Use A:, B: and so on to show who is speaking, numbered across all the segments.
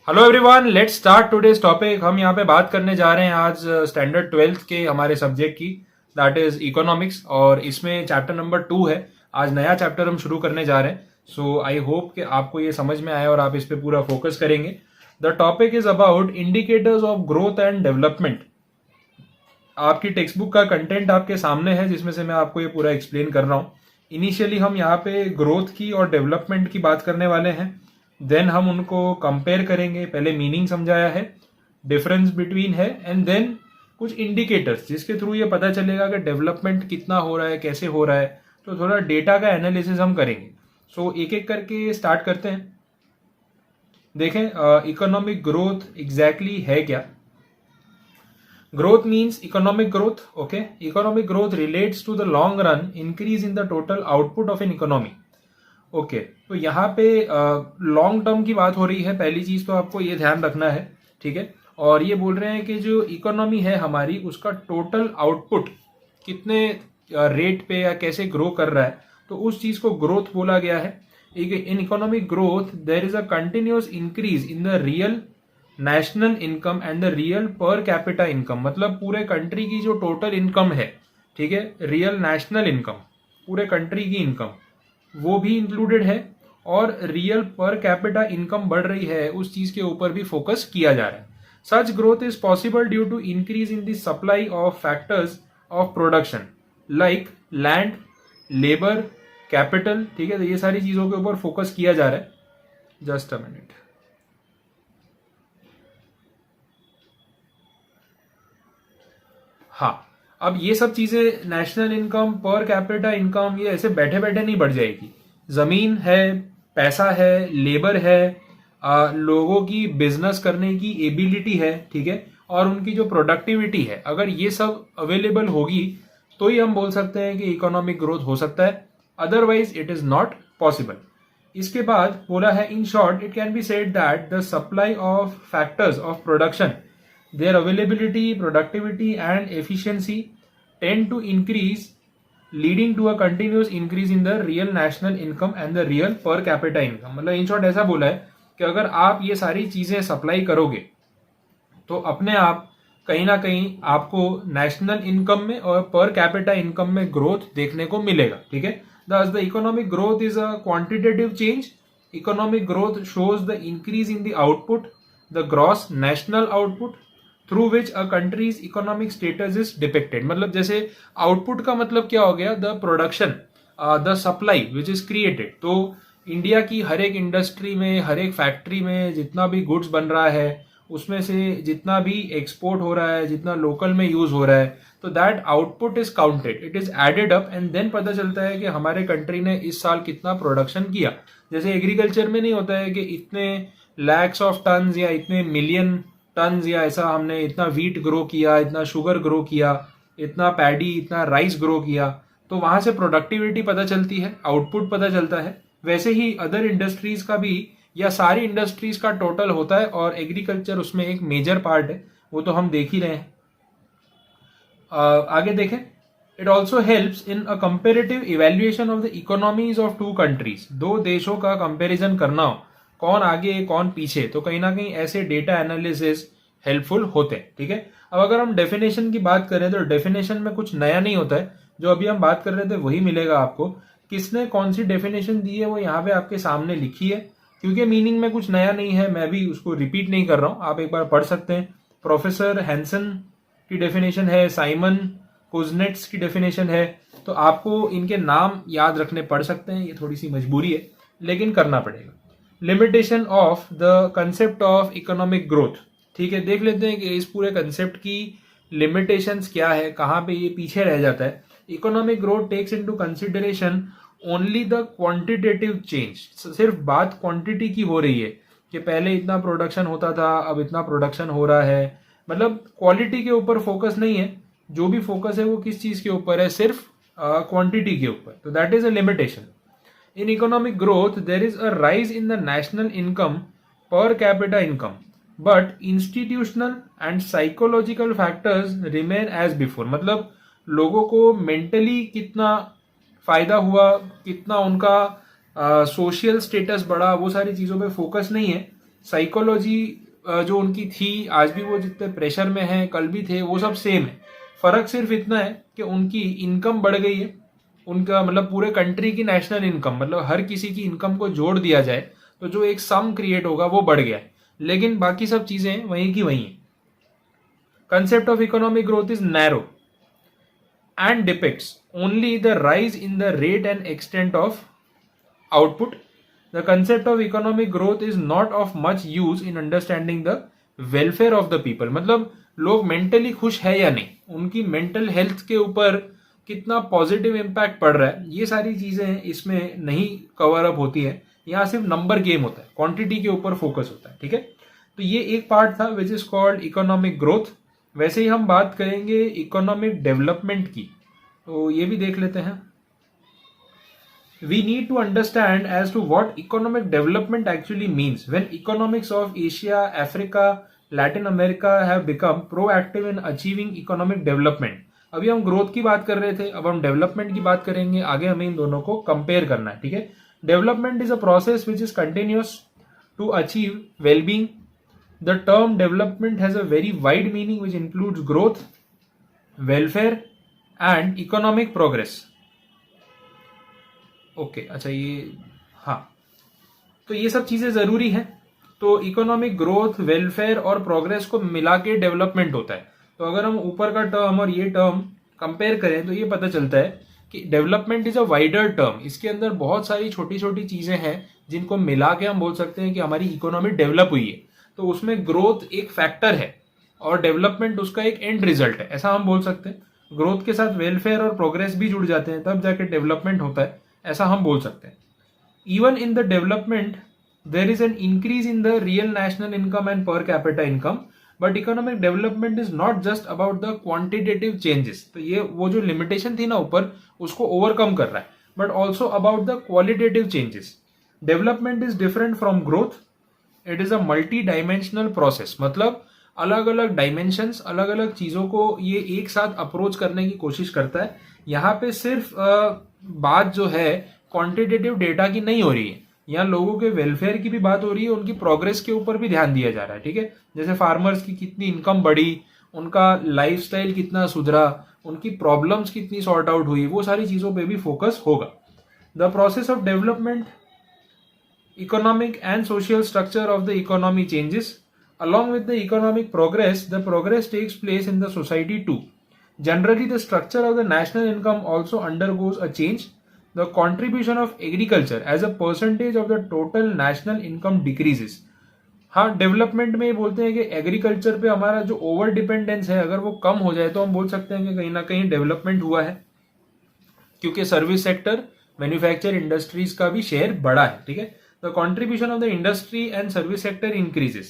A: Hello everyone, let's start today's topic. हम यहाँ पे बात करने जा रहे हैं आज स्टैंडर्ड 12th के हमारे सब्जेक्ट की, दैट इज इकोनॉमिक्स। और इसमें चैप्टर नंबर 2 है। आज नया चैप्टर हम शुरू करने जा रहे हैं। सो आई होप कि आपको ये समझ में आए और आप इस पे पूरा फोकस करेंगे। The topic is about indicators of growth and development. आपकी टेक्स्ट बुक का कंटेंट आपके सामने है, जिसमें से मैं आपको ये पूरा एक्सप्लेन कर रहा हूँ। इनिशियली हम यहाँ पे ग्रोथ की और डेवलपमेंट की बात करने वाले हैं। देन हम उनको कंपेयर करेंगे। पहले मीनिंग समझाया है, डिफरेंस बिटवीन है, एंड देन कुछ इंडिकेटर्स जिसके थ्रू ये पता चलेगा कि डेवलपमेंट कितना हो रहा है, कैसे हो रहा है। तो थोड़ा डेटा का एनालिसिस हम करेंगे। सो एक एक करके स्टार्ट करते हैं। देखें, इकोनॉमिक ग्रोथ एग्जैक्टली है क्या। Growth means economic growth. Okay, economic growth relates to the long run increase in the total output of an economy. Okay तो यहाँ पे लॉन्ग टर्म की बात हो रही है। पहली चीज तो आपको ये ध्यान रखना है, ठीक है। और ये बोल रहे हैं कि जो इकोनॉमी है हमारी, उसका टोटल आउटपुट कितने रेट पे या कैसे ग्रो कर रहा है, तो उस चीज को ग्रोथ बोला गया है। In economic growth there is a continuous increase in the real national income and the real per capita income. मतलब पूरे कंट्री की जो टोटल इनकम है, ठीक है, रियल नेशनल इनकम, पूरे कंट्री की इनकम, वो भी इंक्लूडेड है। और रियल पर कैपिटा इनकम बढ़ रही है, उस चीज के ऊपर भी फोकस किया जा रहा है। Such growth is possible due to increase in the supply of factors of production like land, labour, capital. ठीक है, तो ये सारी चीजों के ऊपर फोकस किया जा रहा है। Just a minute. हाँ, अब ये सब चीजें, नेशनल इनकम, पर कैपिटा इनकम, ये ऐसे बैठे बैठे नहीं बढ़ जाएगी। जमीन है, पैसा है, लेबर है, लोगों की बिजनेस करने की एबिलिटी है, ठीक है, और उनकी जो प्रोडक्टिविटी है, अगर ये सब अवेलेबल होगी तो ही हम बोल सकते हैं कि इकोनॉमिक ग्रोथ हो सकता है। Otherwise it is not possible. इसके बाद बोला है, in short it can be said that the supply of factors of production, their availability, productivity and efficiency tend to increase, leading to a continuous increase in the real national income and the real per capita income। मतलब in short ऐसा बोला है कि अगर आप ये सारी चीजें सप्लाई करोगे तो अपने आप कहीं ना कहीं आपको नेशनल इनकम में और पर कैपिटा इनकम में ग्रोथ देखने को मिलेगा, ठीक है। Thus the economic growth is a quantitative change. Economic growth shows the increase in the output, the gross national output, through which a countries economic status is depicted. मतलब जैसे output का मतलब क्या हो गया, the production, the supply which is created. तो India की हर एक इंडस्ट्री में, हर एक फैक्ट्री में जितना भी गुड्स बन रहा है, उसमें से जितना भी एक्सपोर्ट हो रहा है, जितना लोकल में यूज हो रहा है, तो that output is counted, it is added up, and then पता चलता है कि हमारे कंट्री ने इस साल कितना प्रोडक्शन किया। जैसे एग्रीकल्चर में नहीं होता है कि इतने लैक्स ऑफ टन या इतने मिलियन टन्स या ऐसा हमने इतना वीट ग्रो किया, इतना शुगर ग्रो किया, इतना पैडी, इतना राइस ग्रो किया, तो वहां से प्रोडक्टिविटी पता चलती है, आउटपुट पता चलता है। वैसे ही अदर इंडस्ट्रीज का भी, या सारी इंडस्ट्रीज का टोटल होता है, और एग्रीकल्चर उसमें एक मेजर पार्ट है, वो तो हम देख ही रहे हैं। आगे देखें, it also helps in a comparative evaluation of the economies of two countries. दो देशों का कंपेरिजन करना हो, कौन आगे कौन पीछे, तो कहीं ना कहीं ऐसे डेटा एनालिसिस हेल्पफुल होते हैं, ठीक है। अब अगर हम डेफिनेशन की बात करें तो डेफिनेशन में कुछ नया नहीं होता है, जो अभी हम बात कर रहे थे वही मिलेगा आपको। किसने कौन सी डेफिनेशन दी है वो यहाँ पे आपके सामने लिखी है, क्योंकि मीनिंग में कुछ नया नहीं है, मैं भी उसको रिपीट नहीं कर रहा हूं, आप एक बार पढ़ सकते हैं। प्रोफेसर हैंसन की डेफिनेशन है, साइमन कुजनेट्स की डेफिनेशन है, तो आपको इनके नाम याद रखने पड़ सकते हैं। ये थोड़ी सी मजबूरी है, लेकिन करना पड़ेगा। Limitation of the concept of economic growth, ठीक है, देख लेते हैं कि इस पूरे कंसेप्ट की लिमिटेशंस क्या है, कहां पे ये पीछे रह जाता है। Economic growth takes into consideration only the quantitative change. सिर्फ बात क्वांटिटी की हो रही है कि पहले इतना प्रोडक्शन होता था, अब इतना प्रोडक्शन हो रहा है, मतलब क्वालिटी के ऊपर फोकस नहीं है। जो भी फोकस है वो किस चीज के ऊपर है, सिर्फ क्वांटिटी के ऊपर। तो that is a limitation. In economic growth, there is a rise in the national income, per capita income, but institutional and psychological factors remain as before। मतलब लोगों को मेंटली कितना फायदा हुआ, कितना उनका सोशल स्टेटस बढ़ा, वो सारी चीजों पे फोकस नहीं है। साइकोलॉजी जो उनकी थी, आज भी वो जितने प्रेशर में हैं कल भी थे, वो सब सेम है। फर्क सिर्फ इतना है कि उनकी इनकम बढ़ गई है, उनका मतलब पूरे कंट्री की नेशनल इनकम, मतलब हर किसी की इनकम को जोड़ दिया जाए तो जो एक सम क्रिएट होगा वो बढ़ गया है, लेकिन बाकी सब चीजें वहीं की वहीं है। Concept of economic growth is narrow and depicts only the rise in the rate and extent of output. The concept of economic growth is not of much use in understanding the welfare of the people. मतलब लोग mentally खुश है या नहीं, उनकी mental health के ऊपर कितना पॉजिटिव इम्पैक्ट पड़ रहा है, ये सारी चीजें इसमें नहीं कवर अप होती है। यहाँ सिर्फ नंबर गेम होता है, क्वांटिटी के ऊपर फोकस होता है, ठीक है। तो ये एक पार्ट था which is called economic growth. वैसे ही हम बात करेंगे इकोनॉमिक डेवलपमेंट की, तो ये भी देख लेते हैं। We need to understand as to what economic development actually means when economics of Asia, Africa, Latin America have become proactive in achieving economic development. अभी हम ग्रोथ की बात कर रहे थे, अब हम डेवलपमेंट की बात करेंगे। आगे हमें इन दोनों को कंपेयर करना है, ठीक है। Development is a process which is continuous to achieve wellbeing. The term development has a very wide meaning which includes growth, welfare and economic progress. Okay, अच्छा ये, हाँ, तो ये सब चीजें जरूरी हैं। तो इकोनॉमिक ग्रोथ, वेलफेयर और प्रोग्रेस को मिला के डेवलपमेंट होता है। तो अगर हम ऊपर का टर्म और ये टर्म कंपेयर करें तो ये पता चलता है कि development is a wider term. इसके अंदर बहुत सारी छोटी छोटी चीजें हैं जिनको मिला के हम बोल सकते हैं कि हमारी इकोनॉमी डेवलप हुई है। तो उसमें ग्रोथ एक फैक्टर है और डेवलपमेंट उसका एक एंड रिजल्ट है, ऐसा हम बोल सकते हैं। ग्रोथ के साथ वेलफेयर और प्रोग्रेस भी जुड़ जाते हैं, तब जाके डेवलपमेंट होता है, ऐसा हम बोल सकते हैं। Even in the development there is an increase in the real national income and पर capita income, but economic development is not just about the quantitative changes. तो ये वो जो लिमिटेशन थी ना ऊपर, उसको ओवरकम कर रहा है, but also about the qualitative changes. Development is different from growth, it is a multi dimensional process. मतलब अलग अलग डायमेंशंस, अलग अलग चीजों को ये एक साथ अप्रोच करने की कोशिश करता है। यहाँ पे सिर्फ बात जो है क्वांटिटेटिव डेटा की नहीं हो रही है, यहाँ लोगों के वेलफेयर की भी बात हो रही है, उनकी प्रोग्रेस के ऊपर भी ध्यान दिया जा रहा है, ठीक है। जैसे फार्मर्स की कितनी इनकम बढ़ी, उनका लाइफस्टाइल कितना सुधरा, उनकी प्रॉब्लम्स कितनी सॉर्ट आउट हुई, वो सारी चीजों पे भी फोकस होगा। The process of development, economic and social structure of the economy changes. Along with the economic progress, the progress takes place in the society too. Generally, the structure of the national income also undergoes a change. The contribution of agriculture as a percentage of the total national income decreases. हाँ, development में ये बोलते हैं कि agriculture पे हमारा जो over dependence है, अगर वो कम हो जाए तो हम बोल सकते हैं कि कहीं ना कहीं डेवलपमेंट हुआ है, क्योंकि सर्विस सेक्टर, मैन्युफैक्चर इंडस्ट्रीज का भी शेयर बढ़ा है, ठीक है। The contribution of the industry and service sector increases.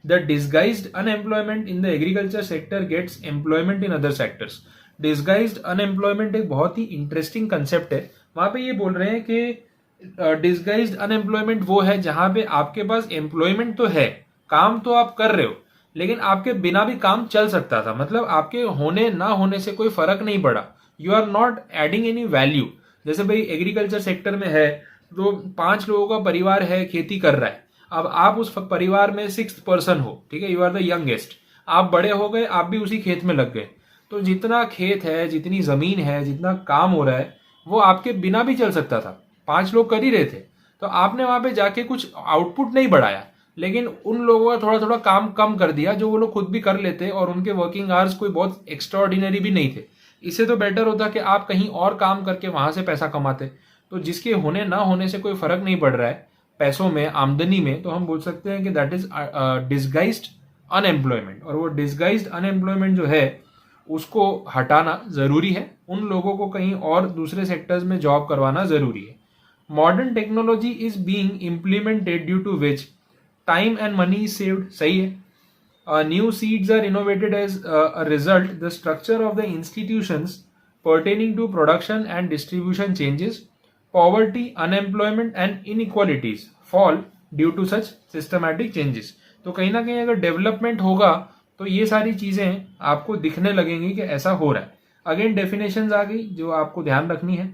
A: The disguised unemployment in the agriculture sector gets employment in other sectors. Disguised unemployment एक बहुत ही इंटरेस्टिंग कंसेप्ट है। वहां पे ये बोल रहे हैं कि डिस्गाइज्ड अनएम्प्लॉयमेंट वो है जहां पे आपके पास एम्प्लॉयमेंट तो है, काम तो आप कर रहे हो, लेकिन आपके बिना भी काम चल सकता था। मतलब आपके होने ना होने से कोई फर्क नहीं पड़ा, you are not adding any value. जैसे भाई एग्रीकल्चर सेक्टर में है तो 5 लोगों का परिवार है, खेती कर रहा है, अब आप उस परिवार में 6th पर्सन हो, ठीक है, यू आर द यंगेस्ट, आप बड़े हो गए, आप भी उसी खेत में लग गए। तो जितना खेत है, जितनी जमीन है, जितना काम हो रहा है, वो आपके बिना भी चल सकता था, 5 लोग कर ही रहे थे। तो आपने वहां पे जाके कुछ आउटपुट नहीं बढ़ाया, लेकिन उन लोगों का थोड़ा थोड़ा काम कम कर दिया जो वो लोग खुद भी कर लेते, और उनके वर्किंग आवर्स कोई बहुत एक्स्ट्राऑर्डिनरी भी नहीं थे। इससे तो बेटर होता कि आप कहीं और काम करके वहां से पैसा कमाते। तो जिसके होने ना होने से कोई फर्क नहीं पड़ रहा है पैसों में, आमदनी में, तो हम बोल सकते हैं कि दैट इज डिस्गाइज्ड अनएम्प्लॉयमेंट। और वो डिस्गाइज्ड अनएम्प्लॉयमेंट जो है उसको हटाना जरूरी है, उन लोगों को कहीं और दूसरे सेक्टर्स में जॉब करवाना जरूरी है। Modern technology is being implemented due to which time and money is saved, सही है। New seeds are innovated as a result, the structure of the institutions pertaining to production and distribution changes. Poverty, unemployment and inequalities fall due to such systematic changes. तो कहीं ना कहीं अगर development होगा तो ये सारी चीजें आपको दिखने लगेंगी कि ऐसा हो रहा है। अगेन डेफिनेशंस आ गई जो आपको ध्यान रखनी है,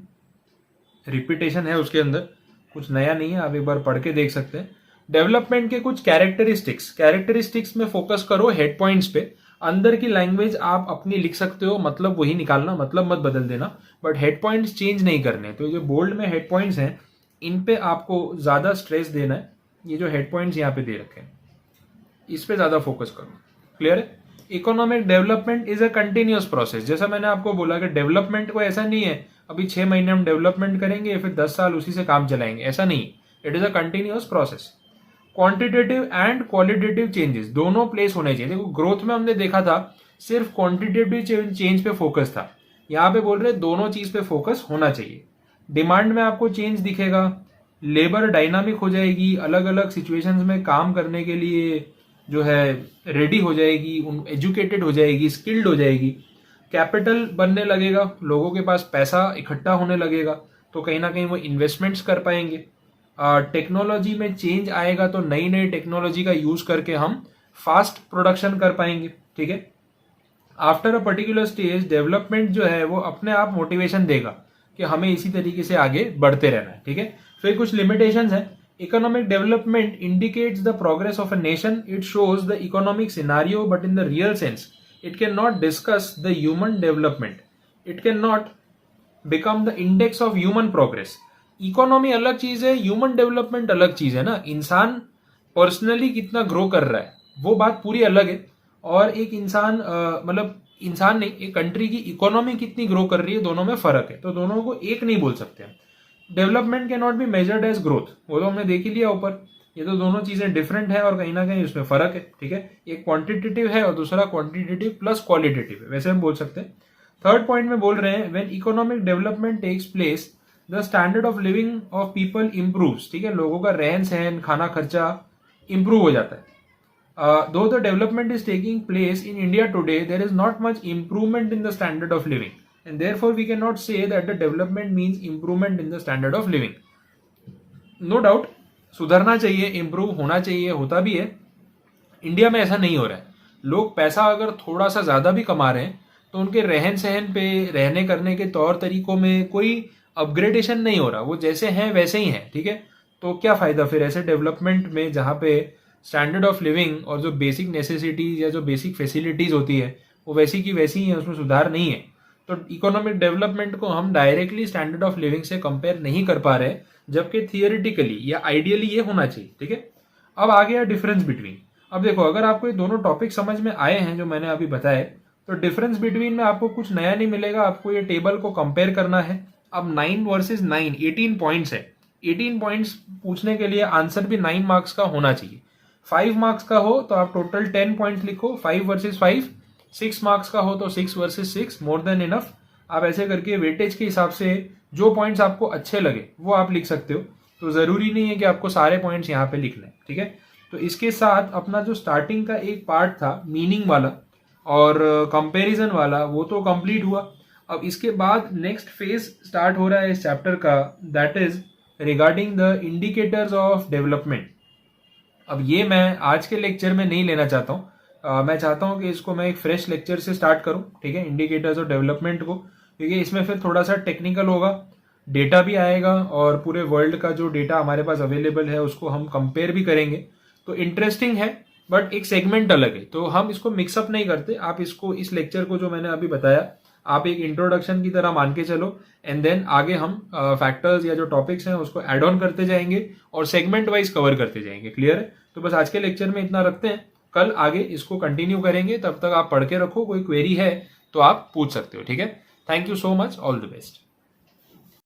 A: रिपीटेशन है उसके अंदर, कुछ नया नहीं है, आप एक बार पढ़ के देख सकते हैं। डेवलपमेंट के कुछ कैरेक्टरिस्टिक्स में फोकस करो, हेड पॉइंट्स पे। अंदर की लैंग्वेज आप अपनी लिख सकते हो, मतलब वही निकालना, मतलब मत बदल देना, बट हेड पॉइंट्स चेंज नहीं करने। तो जो बोल्ड में हेड पॉइंट्स हैं इन पे आपको ज्यादा स्ट्रेस देना है। ये जो हेड पॉइंट्स यहाँ पे दे रखे हैं इस पे ज्यादा फोकस करो। क्लियर है? Economic development is a continuous process. जैसा मैंने आपको बोला कि डेवलपमेंट को ऐसा नहीं है अभी 6 महीने हम डेवलपमेंट करेंगे फिर 10 साल उसी से काम चलाएंगे, ऐसा नहीं। It is a continuous process. Quantitative and qualitative changes दोनों प्लेस होने चाहिए। देखो ग्रोथ में हमने देखा था सिर्फ क्वांटिटेटिव चेंज पे फोकस था, यहाँ पे बोल रहे दोनों चीज पे फोकस होना चाहिए। डिमांड में आपको चेंज दिखेगा, लेबर डायनामिक हो जाएगी, अलग अलग सिचुएशंस में काम करने के लिए जो है रेडी हो जाएगी, एजुकेटेड हो जाएगी, स्किल्ड हो जाएगी। कैपिटल बनने लगेगा, लोगों के पास पैसा इकट्ठा होने लगेगा, तो कहीं ना कहीं वो इन्वेस्टमेंट्स कर पाएंगे। टेक्नोलॉजी में चेंज आएगा तो नई नई टेक्नोलॉजी का यूज करके हम फास्ट प्रोडक्शन कर पाएंगे। ठीक है? After a particular stage development जो है वो अपने आप मोटिवेशन देगा कि हमें इसी तरीके से आगे बढ़ते रहना है। ठीक है? फिर कुछ लिमिटेशंस हैं। Economic development indicates the progress of a nation, it shows the economic scenario, but in the real sense it can not discuss the human development, it can not become the index of human progress. Economy अलग चीज है, human development अलग चीज है ना। इंसान personally कितना grow कर रहा है वो बात पूरी अलग है, और एक इंसान मतलब इंसान नहीं, एक कंट्री की इकोनॉमी कितनी ग्रो कर रही है, दोनों में फर्क है। तो दोनों को एक नहीं बोल सकते हैं। Development can not be measured as growth, वो तो हमने देख ही लिया ऊपर। ये तो दोनों चीजें डिफरेंट है और कहीं ना कहीं उसमें फर्क है। ठीक है? एक क्वांटिटेटिव है और दूसरा क्वांटिटेटिव प्लस क्वालिटेटिव है, वैसे हम बोल सकते हैं। थर्ड पॉइंट में बोल रहे हैं when economic development takes place the standard of living of people improves. ठीक है? लोगों का रहन सहन, खाना खर्चा इंप्रूव हो जाता है। Though the development is taking place in India today, there is not much improvement in the standard of living, and therefore we cannot say that the development means improvement in the standard of living. No doubt सुधरना चाहिए, improve होना चाहिए, होता भी है। India में ऐसा नहीं हो रहा है। लोग पैसा अगर थोड़ा सा ज्यादा भी कमा रहे हैं तो उनके रहन सहन पे, रहने करने के तौर तरीकों में कोई अपग्रेडेशन नहीं हो रहा, वो जैसे हैं वैसे ही हैं। ठीक है? तो क्या फायदा फिर ऐसे डेवलपमेंट में जहां पे स्टैंडर्ड ऑफ लिविंग और जो बेसिक नेसेसिटीज या जो बेसिक फैसिलिटीज होती है वो वैसी की वैसी ही है, उसमें सुधार नहीं है। तो इकोनॉमिक डेवलपमेंट को हम डायरेक्टली स्टैंडर्ड ऑफ लिविंग से कंपेयर नहीं कर पा रहे, जबकि थियोरिटिकली या आइडियली ये होना चाहिए। ठीक है? अब आ गया डिफरेंस बिटवीन। अब देखो अगर आपको ये दोनों टॉपिक समझ में आए हैं जो मैंने अभी बताए, तो डिफरेंस बिटवीन में आपको कुछ नया नहीं मिलेगा। आपको ये टेबल को कंपेयर करना है। अब 9 वर्सेस 9 18 पॉइंट्स है। 18 पॉइंट्स पूछने के लिए आंसर भी 9 मार्क्स का होना चाहिए। 5 मार्क्स का हो तो आप टोटल 10 पॉइंट्स लिखो, 5 वर्सेस 5। 6 मार्क्स का हो तो 6 वर्सेस 6, मोर देन इनफ। आप ऐसे करके वेटेज के हिसाब से जो पॉइंट्स आपको अच्छे लगे वो आप लिख सकते हो। तो जरूरी नहीं है कि आपको सारे पॉइंट्स यहाँ पे लिखने हैं। ठीक है? तो इसके साथ अपना जो स्टार्टिंग का एक पार्ट था मीनिंग वाला और कंपैरिजन वाला, वो तो कंप्लीट हुआ। अब इसके बाद नेक्स्ट फेज स्टार्ट हो रहा है इस चैप्टर का, that is regarding the indicators of development. अब ये मैं आज के लेक्चर में नहीं लेना चाहता हूँ। मैं चाहता हूँ कि इसको मैं एक फ्रेश लेक्चर से स्टार्ट करूँ। ठीक है? इंडिकेटर्स ऑफ डेवलपमेंट को, क्योंकि इसमें फिर थोड़ा सा टेक्निकल होगा, डेटा भी आएगा और पूरे वर्ल्ड का जो डेटा हमारे पास अवेलेबल है उसको हम कंपेयर भी करेंगे। तो इंटरेस्टिंग है, बट एक सेगमेंट अलग है, तो हम इसको मिक्सअप नहीं करते। आप इसको, इस लेक्चर को जो मैंने अभी बताया, आप एक इंट्रोडक्शन की तरह मान के चलो, एंड देन आगे हम फैक्टर्स या जो टॉपिक्स हैं उसको एड ऑन करते जाएंगे और सेगमेंट वाइज कवर करते जाएंगे। क्लियर है? तो बस आज के लेक्चर में इतना रखते हैं, कल आगे इसको कंटिन्यू करेंगे। तब तक आप पढ़ के रखो, कोई क्वेरी है तो आप पूछ सकते हो। ठीक है? Thank you so much, all the best.